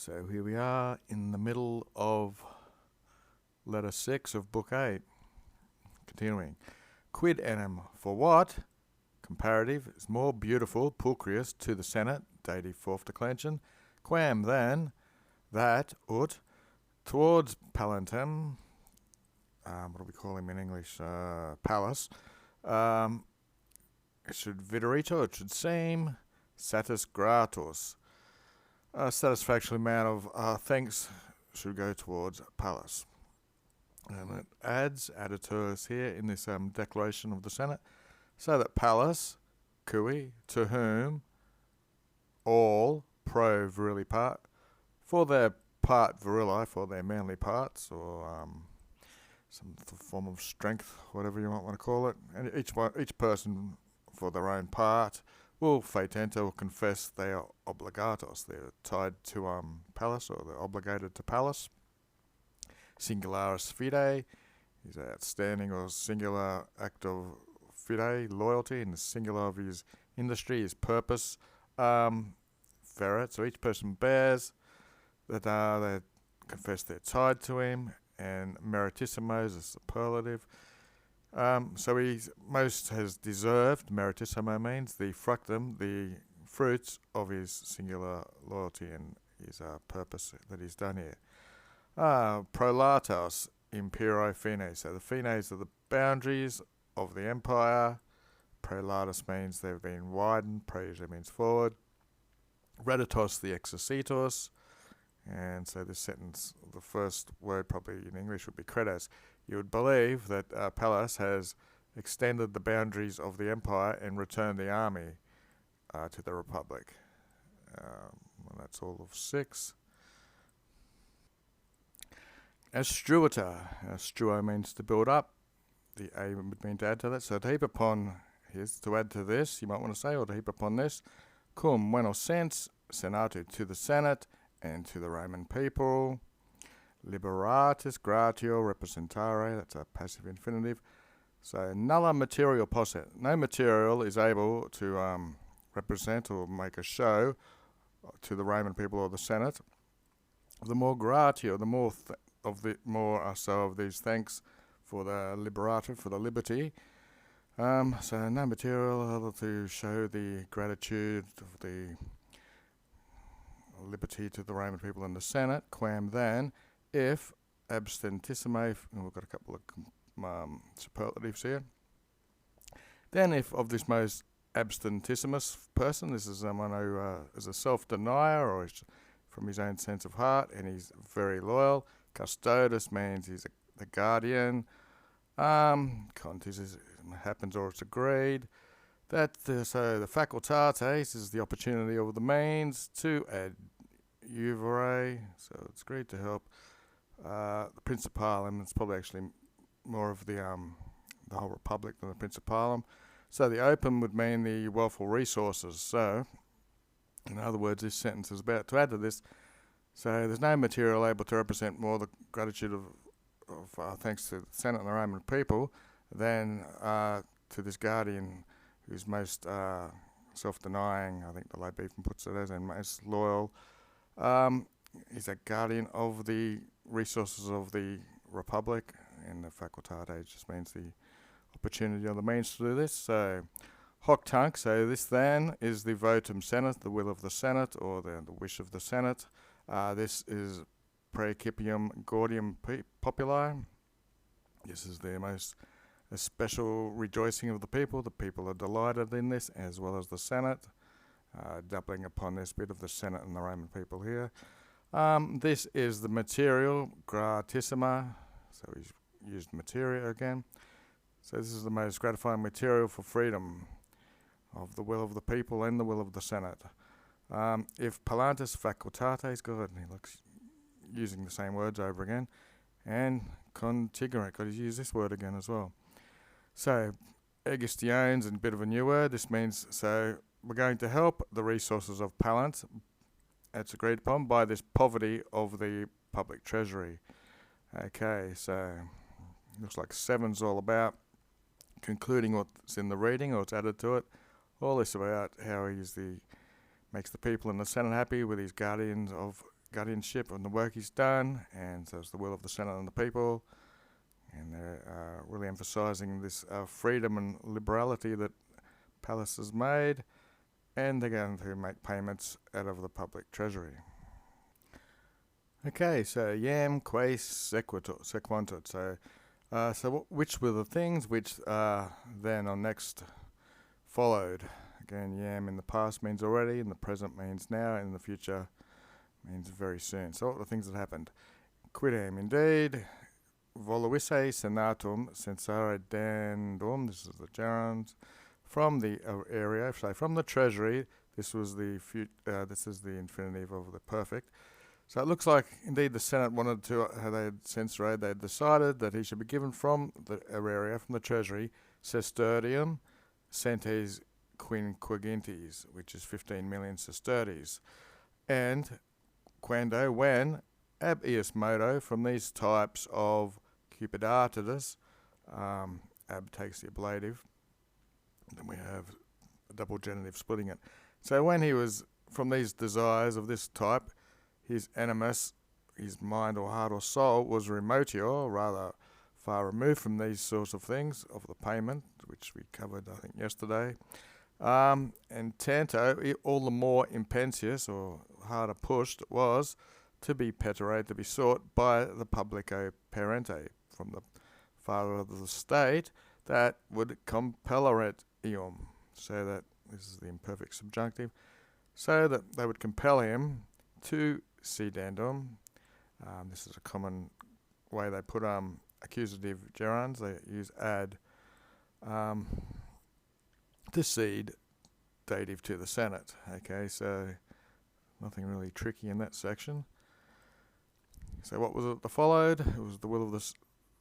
So here we are in the middle of letter 6 of book 8. Continuing. Quid enim, for what? Comparative is more beautiful, pulchrius, to the Senate, dative fourth declension, quam than, that, ut, towards palantem, what do we call him in English? Palace. It should viderito, it should seem, satis gratus. A satisfactory amount of thanks should go towards Pallas. And it adds, additors here in this declaration of the Senate, so that Pallas, cui, to whom all pro virili part, for their part virili, for their manly parts, or some form of strength, whatever you might want to call it, and each person for their own part will fatenta or confess they are obligatos. They're tied to Pallas, or they're obligated to Pallas. Singularis fide is an outstanding or singular act of fide, loyalty, and the singular of his industry, his purpose. Ferret, so each person bears that they confess they're tied to him, and meritissimo is a superlative. So he most has deserved, meritissimo means the fructum, the fruits of his singular loyalty and his purpose that he's done here. Prolatos impero fines, so the fines are the boundaries of the empire. Prolatus means they've been widened, pro usually means forward. Reditos the exercitos, and so this sentence, the first word probably in English would be credos. You would believe that Pallas has extended the boundaries of the empire and returned the army to the republic. Well, that's all of 6. Astruita. Struo means to build up. The A would mean to add to that. So to heap upon, here's to add to this, you might want to say, or to heap upon this. Cum bueno sens, senatu, to the Senate and to the Roman people. Liberatis gratio representare, that's a passive infinitive. So nulla material posset. No material is able to represent or make a show to the Roman people or the Senate. The more gratio, the more of these thanks for the liberator, for the liberty. So no material able to show the gratitude of the liberty to the Roman people and the Senate. Quam than, if abstentissime, we've got a couple of superlatives here. Then if of this most abstentissimus person, this is someone who is a self-denier or is from his own sense of heart, and he's very loyal. Custodes means he's the guardian. Cont happens or it's agreed. So the facultates is the opportunity or the means to add uvere, so it's agreed to help the Principalum. It's probably actually more of the whole republic than the Principalum. So the open would mean the wealthful resources. So, in other words, this sentence is about to add to this. So there's no material able to represent more the gratitude of thanks to the Senate and the Roman people than to this guardian who's most self-denying, I think the late Beefman puts it as, and most loyal. He's a guardian of the resources of the republic, and the facultate just means the opportunity or the means to do this. So hoc tunc, so this then is the votum senat, the will of the Senate, or the wish of the Senate. This is praecipium gaudium populi. This is the most special rejoicing of the people. The people are delighted in this, as well as the Senate. Doubling upon this bit of the Senate and the Roman people here. This is the material, gratissima, so he's used materia again. So this is the most gratifying material for freedom of the will of the people and the will of the Senate. If palantis facultates, good, and he looks using the same words over again, and contigere, got to use this word again as well. So, egistiones, and a bit of a new word, this means, so we're going to help the resources of Pallant, that's agreed upon, by this poverty of the public treasury. Okay, so looks like 7's all about concluding what's in the reading, or it's added to it. All this about how makes the people in the Senate happy with his guardians of guardianship on the work he's done, and so it's the will of the Senate and the people. And they're really emphasising this freedom and liberality that Pallas has made, and they're going to make payments out of the public treasury. Okay, so jam quae sequuntur. So which were the things which then on next followed? Again, jam in the past means already, in the present means now, and in the future means very soon. So what were the things that happened? Quidem indeed, voluisse senatum censare dandum, this is the gerunds, from the area, so from the treasury, this was the this is the infinitive of the perfect. So it looks like indeed the Senate wanted to, they had censored, they had decided that he should be given from the area, from the treasury, sestertium centes quinquagintes, which is 15 million sesterces. And quando, when, ab ius modo, from these types of cupidatatus, ab takes the ablative, then we have a double genitive splitting it. So when he was, from these desires of this type, his animus, his mind or heart or soul, was remotio, rather far removed from these sorts of things, of the payment, which we covered, I think, yesterday. And tanto, all the more impensius, or harder pushed, was to be petere, to be sought by the publico parente, from the father of the state, that would compelleret ium, so that, this is the imperfect subjunctive, so that they would compel him to sedendum. This is a common way they put accusative gerunds. They use ad to cede dative to the Senate. Okay, so nothing really tricky in that section. So what was it that followed? It was the will of the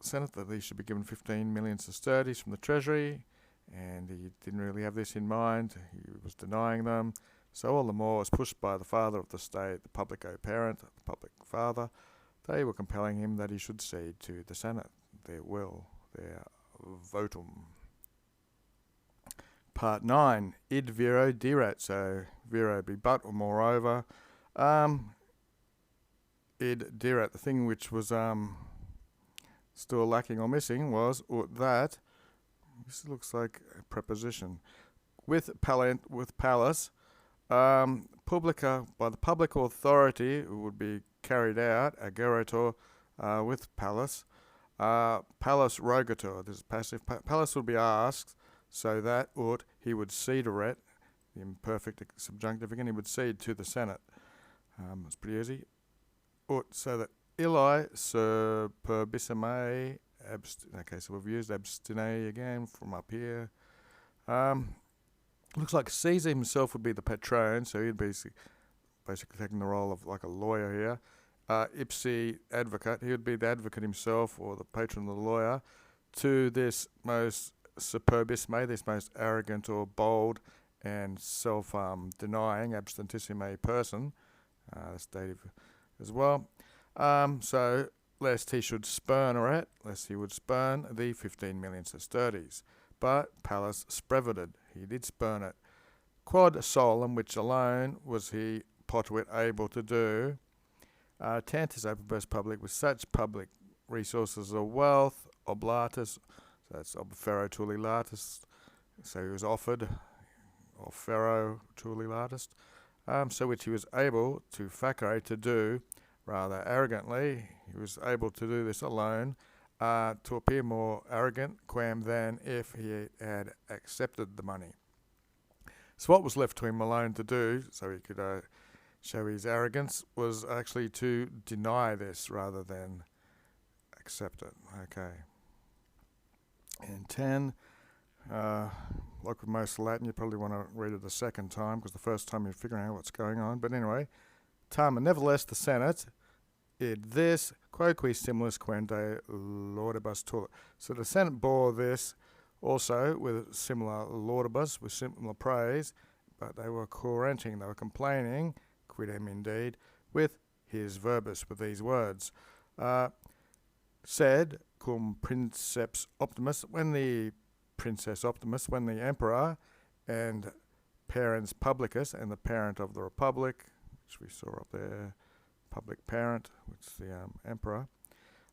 Senate that he should be given 15 million sesterces from the treasury, and he didn't really have this in mind. He was denying them. So all the more was pushed by the father of the state, the publico parent, the public father. They were compelling him that he should cede to the Senate their will, their votum. Part 9, id viro dirat, so viro be but or moreover. Id dirat, the thing which was still lacking or missing was that, this looks like a preposition, with Pallas, publica, by the public authority, it would be carried out, ageretur, with Pallas, Pallas rogator, this is passive, Pallas would be asked, so that he would cederet, the imperfect subjunctive again, he would cede to the Senate. It's pretty easy. So that illi superbissime, okay, so we've used abstine again from up here. Looks like Caesar himself would be the patron, so he'd be basically taking the role of like a lawyer here. Ipsi advocate, he would be the advocate himself, or the patron of the lawyer, to this most superbissime, this most arrogant or bold and self-denying abstentissime person. That's dative as well. So lest he should spurn lest he would spurn the 15 million sesterces. But Pallas spreveded, he did spurn it. Quod solum, which alone was he potuit able to do, tantus opibus public, with such public resources of wealth, oblatus, so that's obfero tuli latus, so he was offered, obfero tuli latus, so which he was able to facere, to do, rather arrogantly, he was able to do this alone, to appear more arrogant, quam, than if he had accepted the money. So what was left to him alone to do, so he could show his arrogance, was actually to deny this rather than accept it. Okay. And 10, like with most Latin, you probably want to read it a second time, because the first time you're figuring out what's going on. But anyway, Tama, nevertheless, the Senate, id this, quoque similis quende laudibus tulit. So the Senate bore this also with similar laudibus, with similar praise, but they were quarenting, they were complaining, quidem indeed, with his verbus, with these words. Said, cum princeps optimus, when the princess Optimus, when the emperor and parens publicus, and the parent of the republic, which we saw up there, public parent, which is the emperor.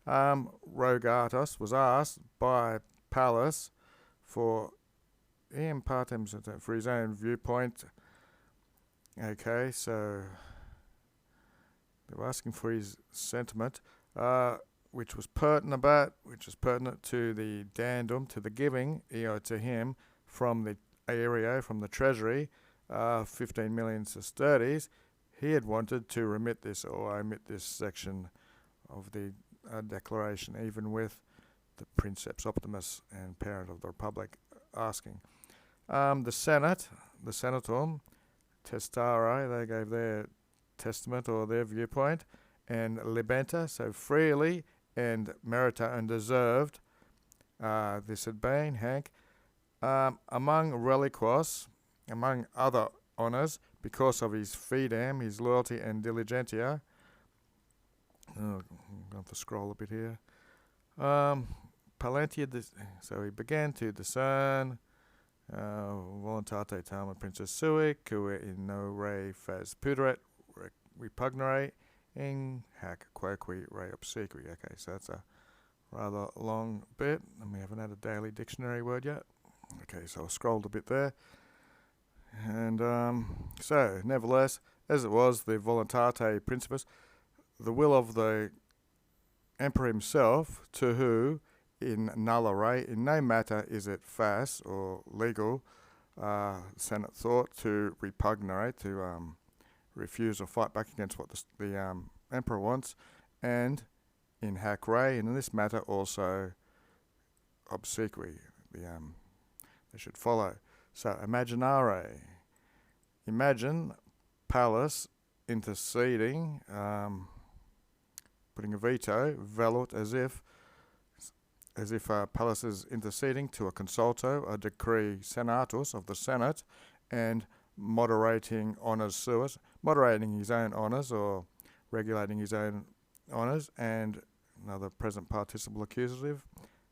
Rogatus was asked by Pallas for for his own viewpoint. Okay, so they were asking for his sentiment, which was pertinent to the dandum, to the giving, to him from the aereo, from the treasury, 15 million sesterces. He had wanted to remit this or omit this section of the declaration, even with the Princeps Optimus and parent of the Republic asking. The Senate, the Senatum, Testare, they gave their testament or their viewpoint, and Libenta, so freely and merita and deserved, this had been, Hank, among reliquos, among other honours, because of his fidem, his loyalty and diligentia. I'm going to scroll a bit here. Palantia, so he began to discern voluntate tama princess sui, cui in no re fas puderet, repugnare, in hac quoque re obsequi. Okay, so that's a rather long bit, and we haven't had a daily dictionary word yet. Okay, so I scrolled a bit there. And so, nevertheless, as it was, the voluntate principis, the will of the emperor himself, to who, in nulla re, in no matter is it fas or legal, Senate thought to repugnate, to refuse or fight back against what the emperor wants, and in hac re, and in this matter also obsequi, they should follow. So, imaginare, imagine Pallas interceding, putting a veto, velut, as if Pallas is interceding to a consulto, a decree senatus of the Senate, and moderating honours suis, moderating his own honours or regulating his own honours, and another present participle accusative,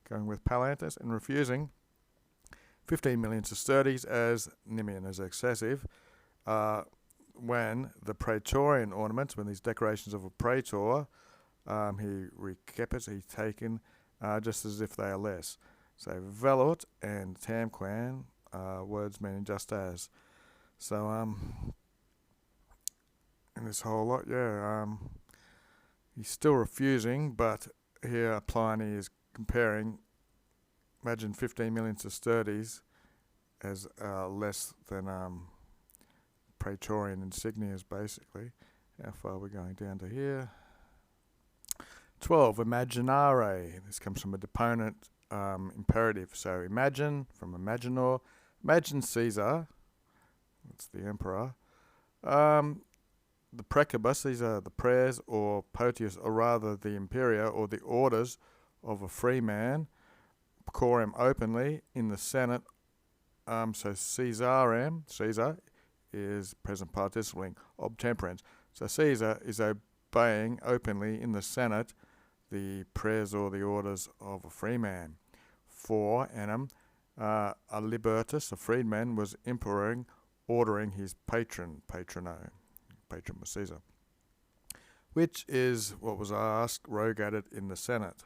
going with Palantis, and refusing 15 million sesterces as Nimian, as excessive, when the praetorian ornaments, when these decorations of a praetor, he recapits, he's taken, just as if they are less. So velut and tamquam, words meaning just as. So in this whole lot, he's still refusing, but here Pliny is comparing. Imagine 15 million sesterces as less than praetorian insignias, basically. How far are we going down to here? 12, imaginare. This comes from a deponent imperative. So imagine, from imaginor. Imagine Caesar. That's the emperor. The precibus, these are the prayers, or potius, or rather the imperia, or the orders of a free man, quorum openly in the Senate. So Caesar is present participle obtemperans. So Caesar is obeying openly in the Senate the prayers or the orders of a free man. 4 annum, a libertus, a freedman, was ordering his patron was Caesar, which is what was asked, rogated in the Senate.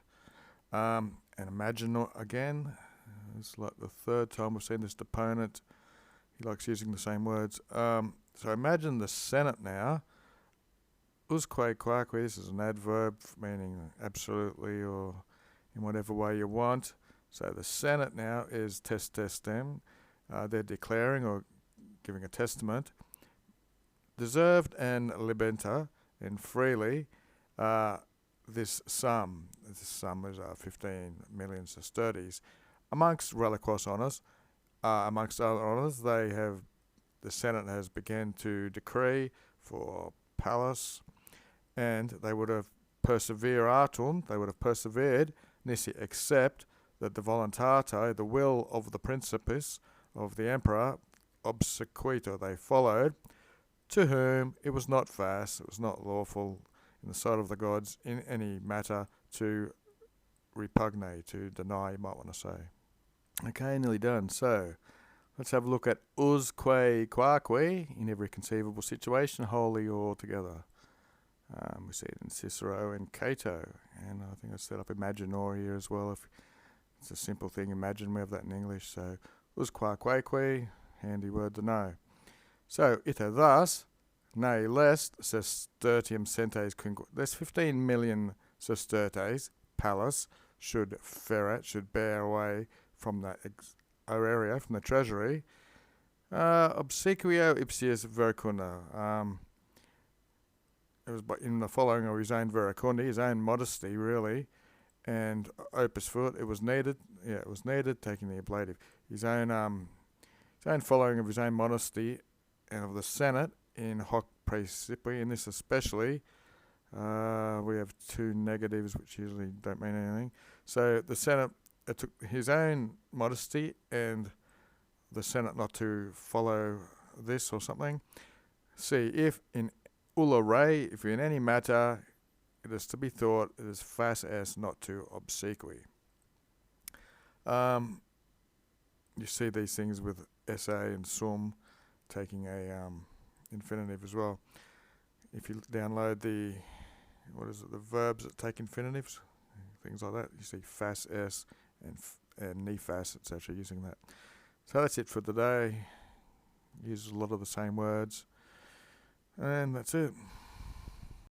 And imagine again, it's like the third time we've seen this deponent. He likes using the same words. So imagine the Senate now. Usque quaque, this is an adverb meaning absolutely or in whatever way you want. So the Senate now is testem. They're declaring or giving a testament. Deserved and libenta, and freely, this sum is 15 million sesterces. Amongst reliquos honours, amongst other honours, the Senate has begun to decree for Pallas, and they would have persevered, nisi, except that the voluntate, the will of the principis, of the emperor, obsequito, they followed, to whom it was not fast, it was not lawful in the sight of the gods in any matter to repugnate, to deny, you might want to say. Okay, nearly done. So, let's have a look at usque quaque in every conceivable situation, wholly or together. We see it in Cicero and Cato, and I think I set up imaginor here as well. If it's a simple thing, imagine, we have that in English. So us quaque, handy word to know. So ita thus, nay lest, sestertium centes there's 15 million sestertes, Pallas, should bear away from the area, from the treasury. Obsequio ipsius veracunda. It was in the following of his own verecundi, his own modesty, really, and opus foot. It was needed. Yeah, it was needed. Taking the ablative, his own following of his own modesty, and of the Senate in hoc praecipi. In this especially, we have two negatives which usually don't mean anything. So the Senate, it took his own modesty and the Senate not to follow this or something. See, if in ulla re, if in any matter, it is to be thought it is fas as not to obsequi. You see these things with sa and sum taking a infinitive as well. If you download the verbs that take infinitives, things like that, you see fas s and nefas, etc. using that. So that's it for today. Use a lot of the same words, and that's it.